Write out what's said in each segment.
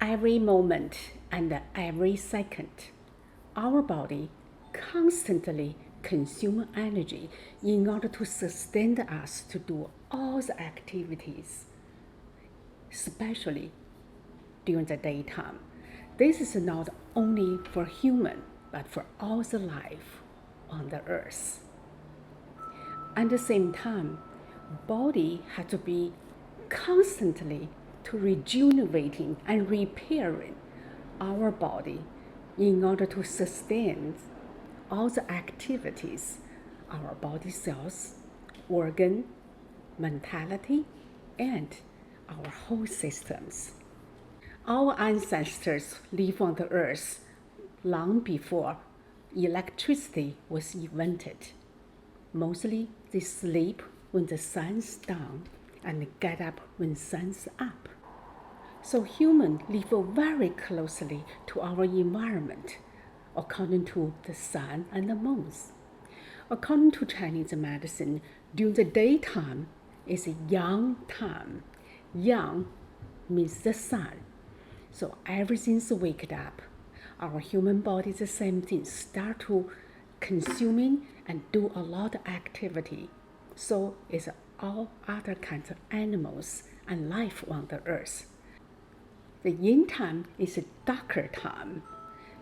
every moment and every second, our body constantly consumes energy in order to sustain us to do all the activities, especially during the daytime. This is not only for human, but for all the life on the earth. At the same time, body has to be constantly to rejuvenating and repairing our body in order to sustain all the activities, our body cells, organ, mentality, and our whole systems. Our ancestors lived on the earth long before electricity was invented. Mostly they sleep when the sun's down and get up when sun's up. So humans live very closely to our environment, according to the sun and the moons. According to Chinese medicine, during the daytime is a yang time. Yang means the sun. So everything's waked up. Our human body is the same thing, start to consuming and do a lot of activity. So is all other kinds of animals and life on the earth. The yin time is a darker time,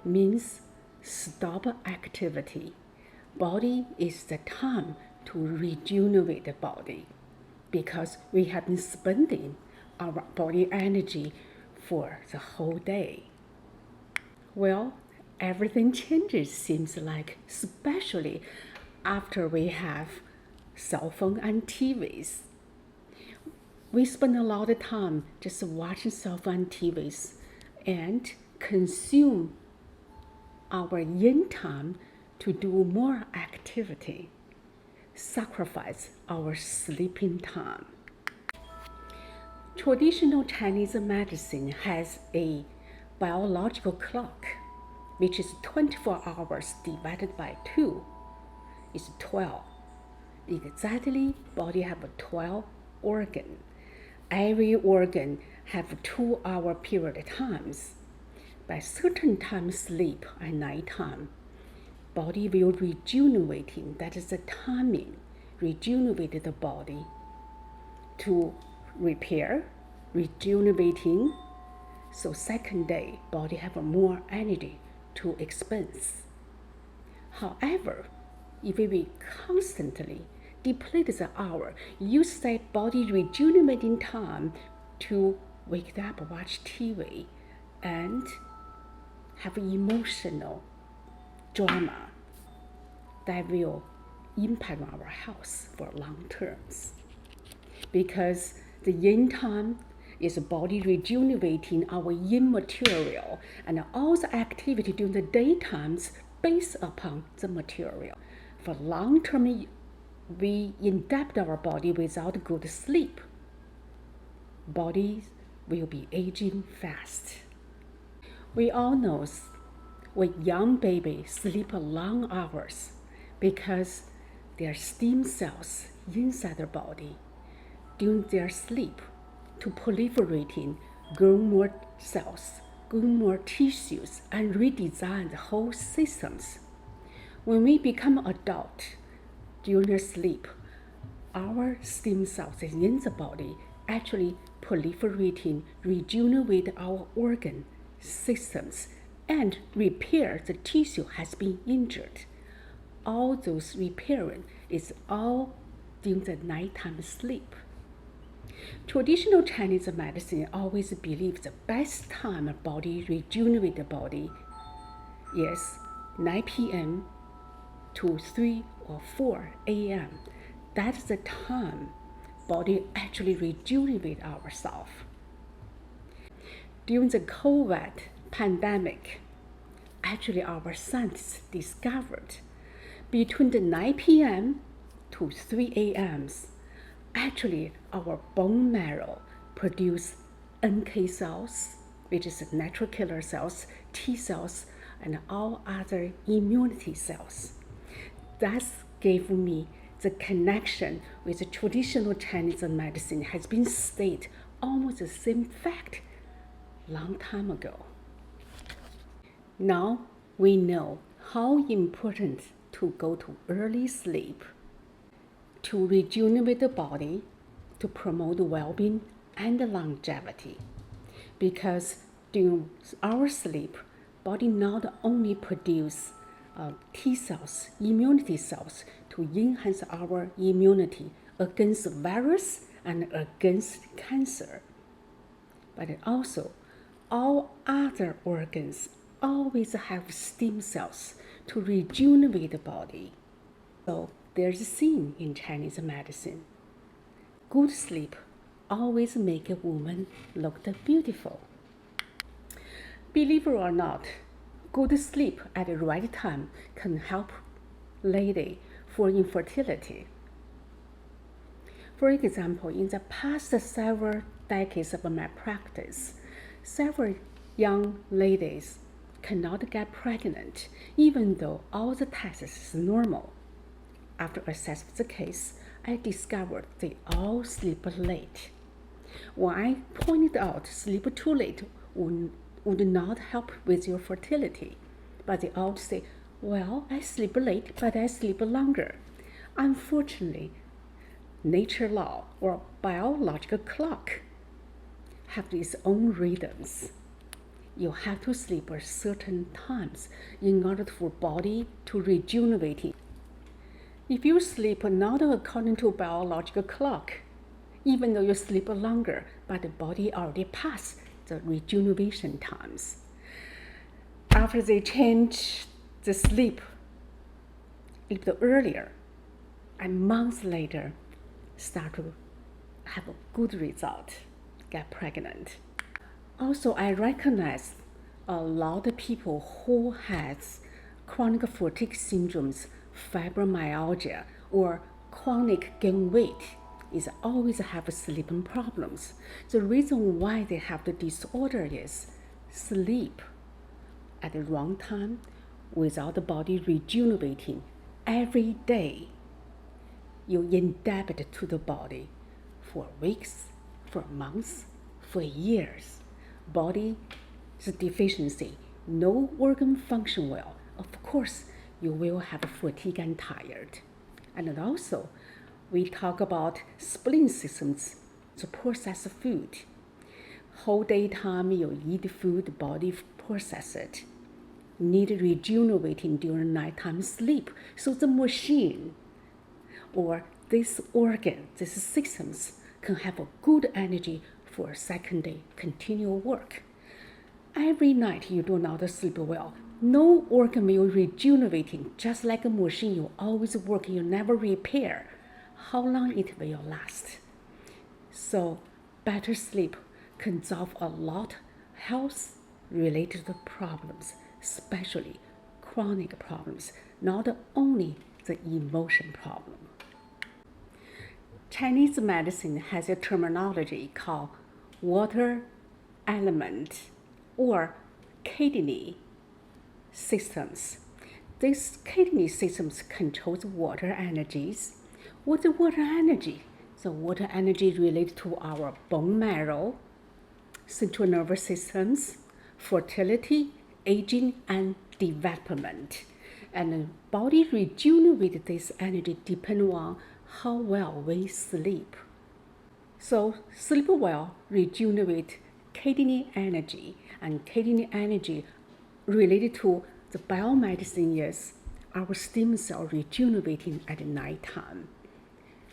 means stop activity. Body is the time to rejuvenate the body because we have been spending our body energy for the whole day. Well, everything changes, seems like, especially after we have cell phone and TVs. We spend a lot of time just watching cell phone and TVs and consume our yin time to do more activity, sacrifice our sleeping time. Traditional Chinese medicine has a biological clock, which is 24 hours divided by 2 is 12. Exactly, body have 12 organs. Every organ have 2-hour period times. By certain time sleep at night time, body will rejuvenating. That is the timing, rejuvenate the body to repair, rejuvenating. So second day, body have more energy to expense. However, if we constantly deplete the hour, use that body rejuvenating time to wake up, watch TV, and have emotional drama that will impact our health for long terms. Because the yin time is body rejuvenating our yin material, and all the activity during the daytimes based upon the material. For long term, we adapt our body without good sleep. Bodies will be aging fast. We all know when young babies sleep long hours because their stem cells inside their body during their sleep to proliferating, grow more cells, grow more tissues, and redesign the whole systems. When we become adult, during the sleep, our stem cells in the body actually proliferating, rejuvenate our organ systems, and repair the tissue has been injured. All those repairing is all during the nighttime sleep. Traditional Chinese medicine always believes the best time a body rejuvenate the body is 9 p.m. to 3 or 4 a.m. That's the time body actually rejuvenate ourselves. During the COVID pandemic, actually our scientists discovered between the 9 p.m. to 3 a.m. actually our bone marrow produce NK cells, which is natural killer cells, T cells, and all other immunity cells. That gave me the connection with the traditional Chinese medicine has been stated almost the same fact long time ago. Now we know how important to go to early sleep, to rejuvenate the body, to promote well-being and longevity. Because during our sleep, body not only produce T cells, immunity cells to enhance our immunity against virus and against cancer, but also all other organs always have stem cells to rejuvenate the body. So there's a saying in Chinese medicine: good sleep always make a woman look beautiful. Believe it or not, good sleep at the right time can help lady for infertility. For example, in the past several decades of my practice, several young ladies cannot get pregnant even though all the tests is normal. After assessing the case, I discovered they all sleep late. When I pointed out sleep too late would not help with your fertility, but they all say, well, I sleep late, but I sleep longer. Unfortunately, nature law or biological clock have its own rhythms. You have to sleep at certain times in order for body to rejuvenate. If you sleep not according to biological clock, even though you sleep longer, but the body already passed the rejuvenation times. After they change the sleep a little earlier, and months later, start to have a good result, get pregnant. Also, I recognize a lot of people who has chronic fatigue syndromes, fibromyalgia, or chronic gain weight is always have sleeping problems. The reason why they have the disorder is sleep at the wrong time without the body rejuvenating every day. You indebted to the body for weeks, for months, for years. Body's deficiency, no organ function well. Of course, you will have fatigue and tired. And also, we talk about spleen systems to process food. Whole daytime you eat food, body process it. Need rejuvenating during nighttime sleep. So the machine or this organ, these systems can have a good energy for a second day continual work. Every night you do not sleep well, no organ will rejuvenating, just like a machine you always work, you never repair. How long it will last? So better sleep can solve a lot health related problems, especially chronic problems, not only the emotion problem. Chinese medicine has a terminology called water element or kidney systems. These kidney systems control water energies. What's the water energy? The water energy related to our bone marrow, central nervous systems, fertility, aging, and development. And the body rejuvenates this energy depending on how well we sleep. So sleep well rejuvenate kidney energy, and kidney energy related to the biomedicine is our stem cell rejuvenating at night time.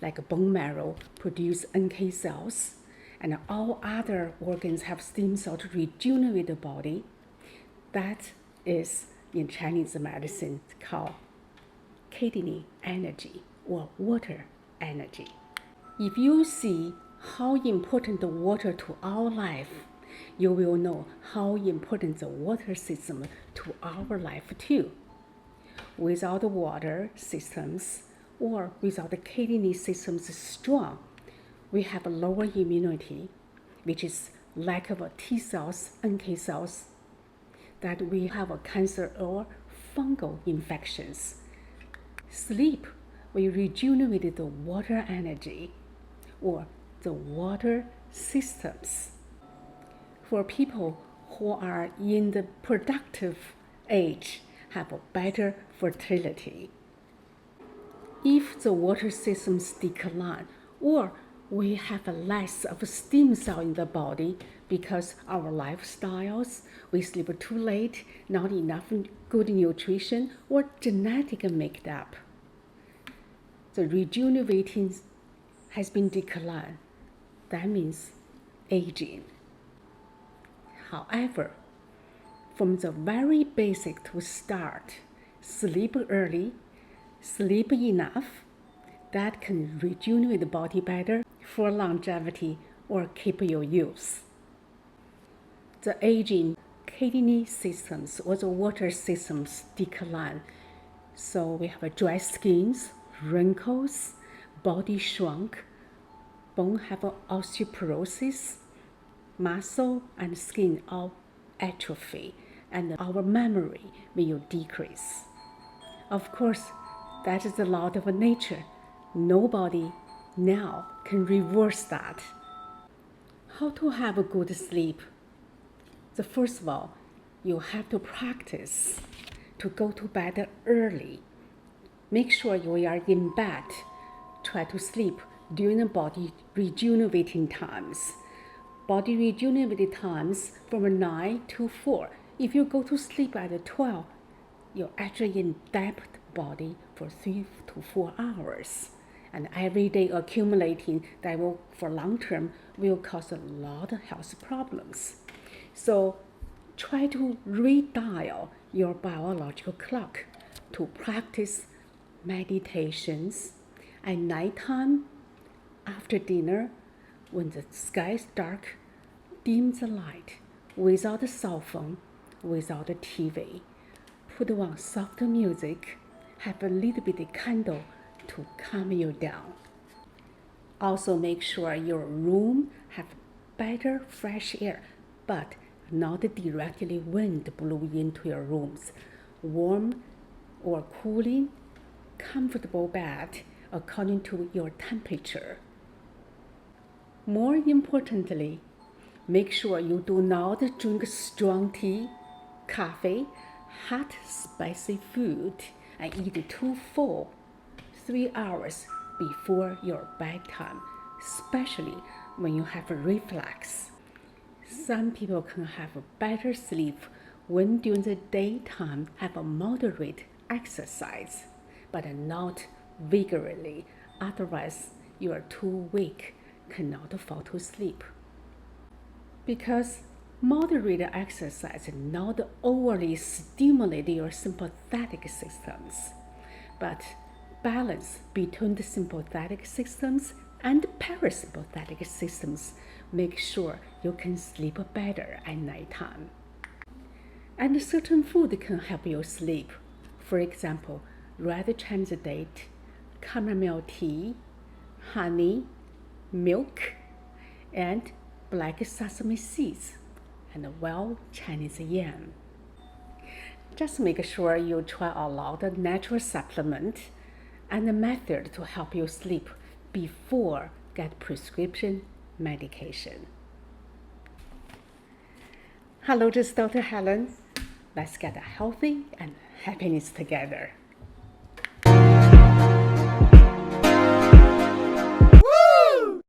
Like bone marrow produce NK cells, and all other organs have stem cells to rejuvenate the body. That is in Chinese medicine called kidney energy or water energy. If you see how important the water to our life, you will know how important the water system to our life too. Without the water systems or without the kidney systems strong, we have a lower immunity, which is lack of T cells, NK cells, that we have a cancer or fungal infections. Sleep will rejuvenate the water energy or the water systems. for people who are in the productive age have a better fertility. If the water systems decline or we have less of a stem cell in the body because our lifestyles, we sleep too late, not enough good nutrition, or genetic makeup, the rejuvenating has been declined. That means aging. However, from the very basic to start, sleep early, sleep enough, that can rejuvenate the body better for longevity or keep your youth. The aging kidney systems or the water systems decline. So we have dry skins, wrinkles, body shrunk, bone have osteoporosis, muscle and skin all atrophy, and our memory will decrease. Of course, that is the law of nature. Nobody now can reverse that. How to have a good sleep? So first of all, you have to practice to go to bed early. Make sure you are in bed. Try to sleep during the body rejuvenating times. Body rejuvenating times from 9 to 4. If you go to sleep at 12, you're actually in depth body for 3 to 4 hours. And every day accumulating, that will, for long term, will cause a lot of health problems. So try to redial your biological clock to practice meditations at nighttime, after dinner, when the sky is dark, dim the light, without a cell phone, without a TV. Put on soft music, have a little bit of candle to calm you down. Also make sure your room have better fresh air, but not directly wind blowing into your rooms. Warm or cooling, comfortable bed according to your temperature. More importantly, make sure you do not drink strong tea, coffee, hot spicy food, and eat too full 3 hours before your bedtime, especially when you have a reflux. Some people can have a better sleep when during the daytime have a moderate exercise, but not vigorously. Otherwise, you are too weak, cannot fall to sleep. Because moderate exercise not overly stimulate your sympathetic systems, but balance between the sympathetic systems and parasympathetic systems make sure you can sleep better at nighttime. And certain food can help you sleep. For example, red Chinese date, chamomile tea, honey, milk, and black sesame seeds, and wild Chinese yam. Just make sure you try a lot of natural supplement and a method to help you sleep before get prescription medication. Hello, this is Dr. Helen. Let's get healthy and happiness together.